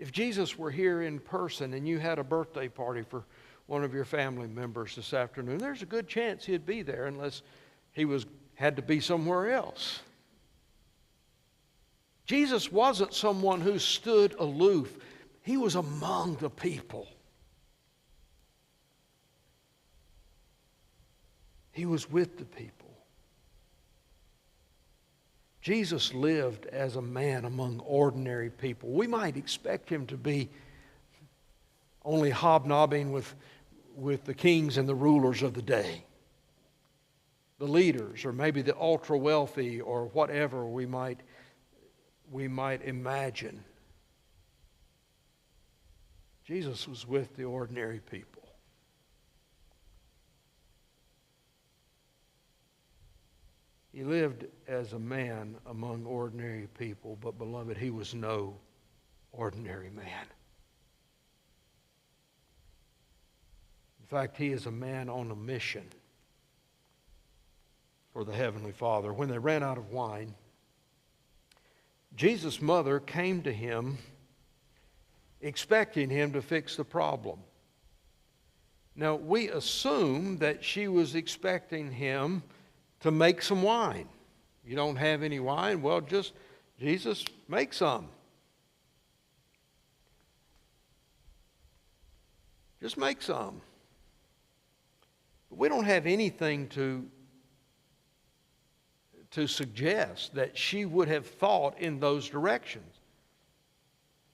If Jesus were here in person and you had a birthday party for one of your family members this afternoon, there's a good chance he'd be there unless he had to be somewhere else. Jesus wasn't someone who stood aloof. He was among the people. He was with the people. Jesus lived as a man among ordinary people. We might expect him to be only hobnobbing with the kings and the rulers of the day, the leaders, or maybe the ultra-wealthy, or whatever we might imagine. Jesus was with the ordinary people. He lived as a man among ordinary people, but beloved, he was no ordinary man. In fact, he is a man on a mission for the Heavenly Father. When they ran out of wine, Jesus' mother came to him expecting him to fix the problem. Now, we assume that she was expecting him to make some wine. You don't have any wine? Well, just, Jesus, make some. Just make some. But we don't have anything to suggest that she would have thought in those directions.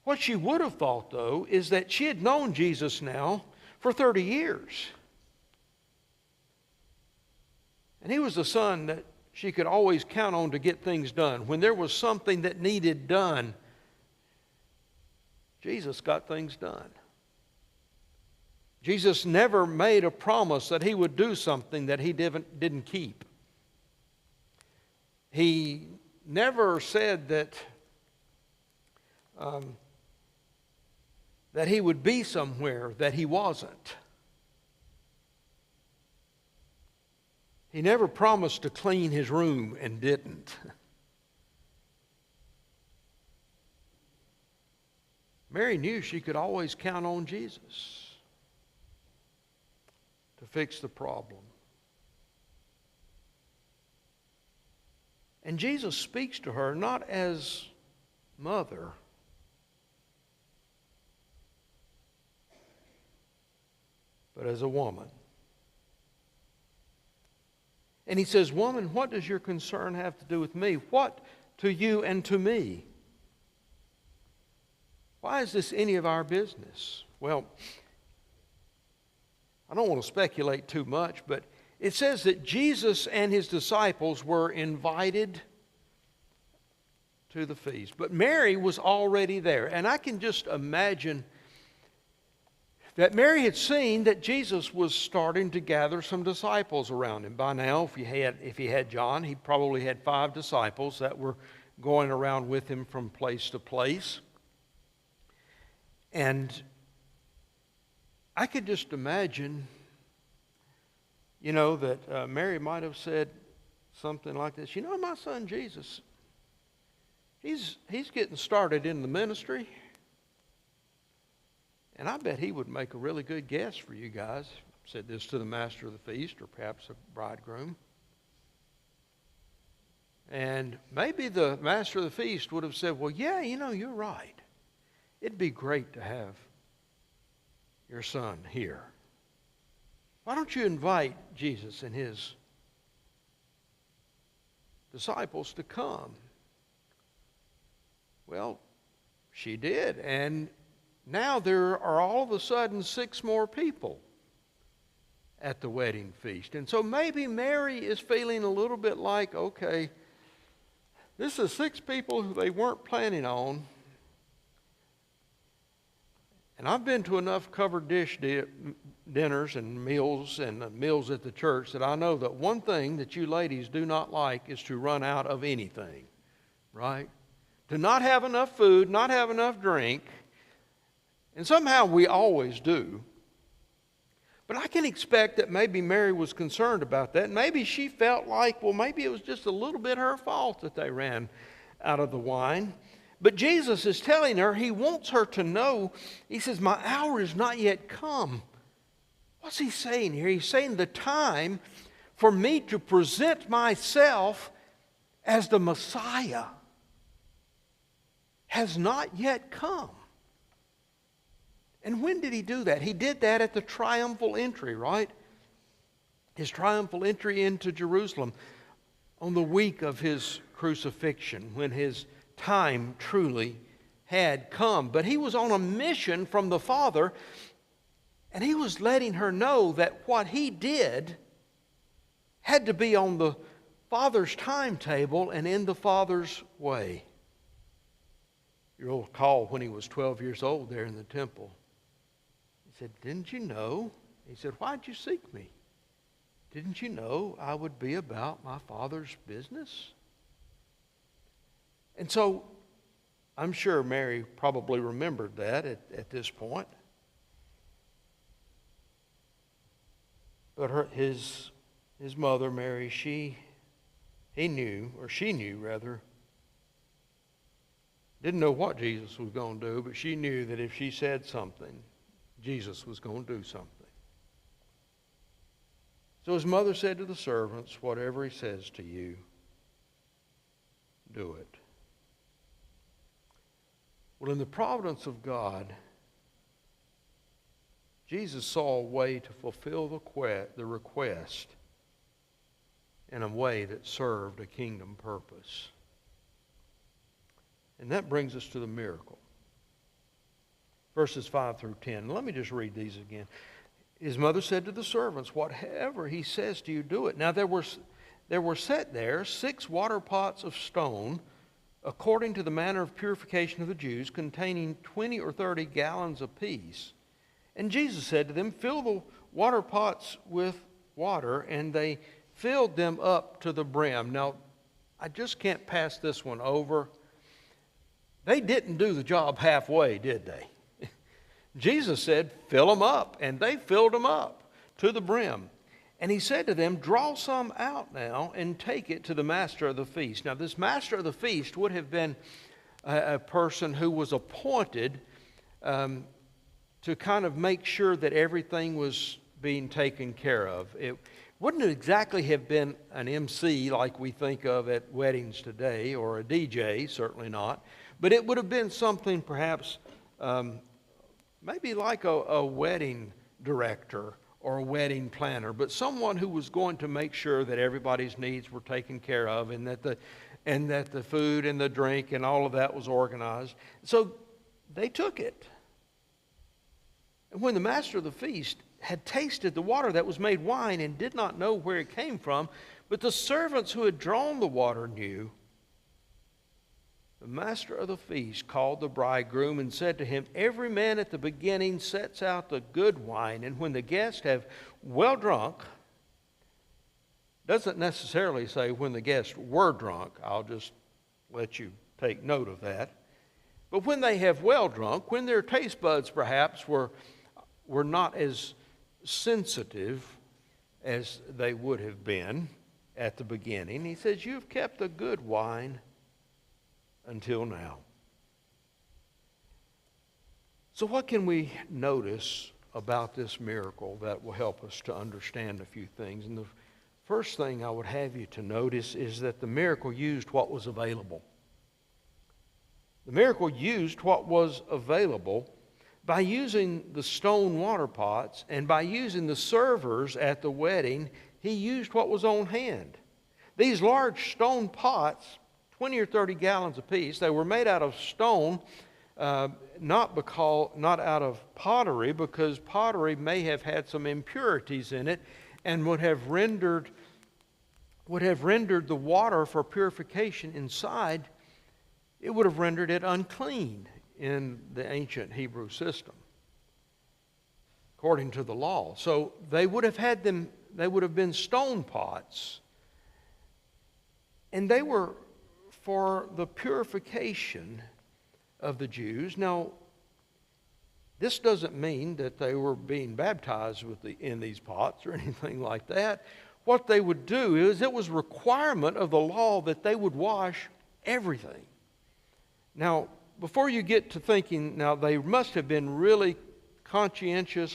What she would have thought, though, is that she had known Jesus now for 30 years. And he was the son that she could always count on to get things done. When there was something that needed done, Jesus got things done. Jesus never made a promise that he would do something that he didn't keep. He never said that he would be somewhere that he wasn't. He never promised to clean his room and didn't. Mary knew she could always count on Jesus to fix the problem. And Jesus speaks to her not as mother, but as a woman. And he says, "Woman, what does your concern have to do with me? What to you and to me? Why is this any of our business?" Well, I don't want to speculate too much, but it says that Jesus and his disciples were invited to the feast. But Mary was already there. And I can just imagine that Mary had seen that Jesus was starting to gather some disciples around him. By now, if he had John, he probably had 5 disciples that were going around with him from place to place. And I could just imagine, that Mary might have said something like this. My son Jesus, he's getting started in the ministry. And I bet he would make a really good guest for you guys. Said this to the master of the feast, or perhaps a bridegroom. And maybe the master of the feast would have said, "Well, yeah, you're right. It'd be great to have your son here. Why don't you invite Jesus and his disciples to come?" Well, she did. And now there are all of a sudden 6 more people at the wedding feast. And so maybe Mary is feeling a little bit like, okay, this is 6 people who they weren't planning on. And I've been to enough covered dish dinners and meals at the church that I know that one thing that you ladies do not like is to run out of anything, right? To not have enough food, not have enough drink. And somehow we always do. But I can expect that maybe Mary was concerned about that. Maybe she felt like, well, maybe it was just a little bit her fault that they ran out of the wine. But Jesus is telling her, He wants her to know, He says, my hour is not yet come. What's He saying here? He's saying the time for me to present myself as the Messiah has not yet come. And when did He do that? He did that at the triumphal entry, right? His triumphal entry into Jerusalem on the week of His crucifixion, when His time truly had come. But He was on a mission from the Father, and He was letting her know that what He did had to be on the Father's timetable and in the Father's way. You'll recall when He was 12 years old there in the temple. He said, didn't you know? He said, why'd you seek me? Didn't you know I would be about my Father's business? And so I'm sure Mary probably remembered that at this point. But his mother, Mary, she knew, didn't know what Jesus was going to do, but she knew that if she said something, Jesus was going to do something. So His mother said to the servants, whatever He says to you, do it. Well, in the providence of God, Jesus saw a way to fulfill the request in a way that served a kingdom purpose. And that brings us to the miracle. Verses 5 through 10. Let me just read these again. His mother said to the servants, whatever He says to you, do it. Now there were set there 6 water pots of stone, according to the manner of purification of the Jews, containing 20 or 30 gallons apiece. And Jesus said to them, fill the water pots with water, and they filled them up to the brim. Now, I just can't pass this one over. They didn't do the job halfway, did they? Jesus said, fill them up, and they filled them up to the brim. And He said to them, draw some out now and take it to the master of the feast. Now, this master of the feast would have been a person who was appointed to kind of make sure that everything was being taken care of. It wouldn't exactly have been an MC like we think of at weddings today, or a DJ, certainly not. But it would have been something perhaps maybe like a wedding director or a wedding planner, but someone who was going to make sure that everybody's needs were taken care of, and that the food and the drink and all of that was organized. So they took it. And when the master of the feast had tasted the water that was made wine and did not know where it came from, but the servants who had drawn the water knew, the master of the feast called the bridegroom and said to him, every man at the beginning sets out the good wine, and when the guests have well drunk, doesn't necessarily say when the guests were drunk. I'll just let you take note of that. But when they have well drunk, when their taste buds perhaps were not as sensitive as they would have been at the beginning, he says, you've kept the good wine until now. So what can we notice about this miracle that will help us to understand a few things? And the first thing I would have you to notice is that the miracle used what was available. The miracle used what was available by using the stone water pots, and by using the servers at the wedding. He used what was on hand. These large stone pots, 20 or 30 gallons apiece, they were made out of stone, not out of pottery, because pottery may have had some impurities in it and would have rendered the water for purification inside, it would have rendered it unclean in the ancient Hebrew system, according to the law. So they would have been stone pots, and they were for the purification of the Jews. Now, this doesn't mean that they were being baptized in these pots or anything like that. What they would do is, it was a requirement of the law that they would wash everything. Now, before you get to thinking, now they must have been really conscientious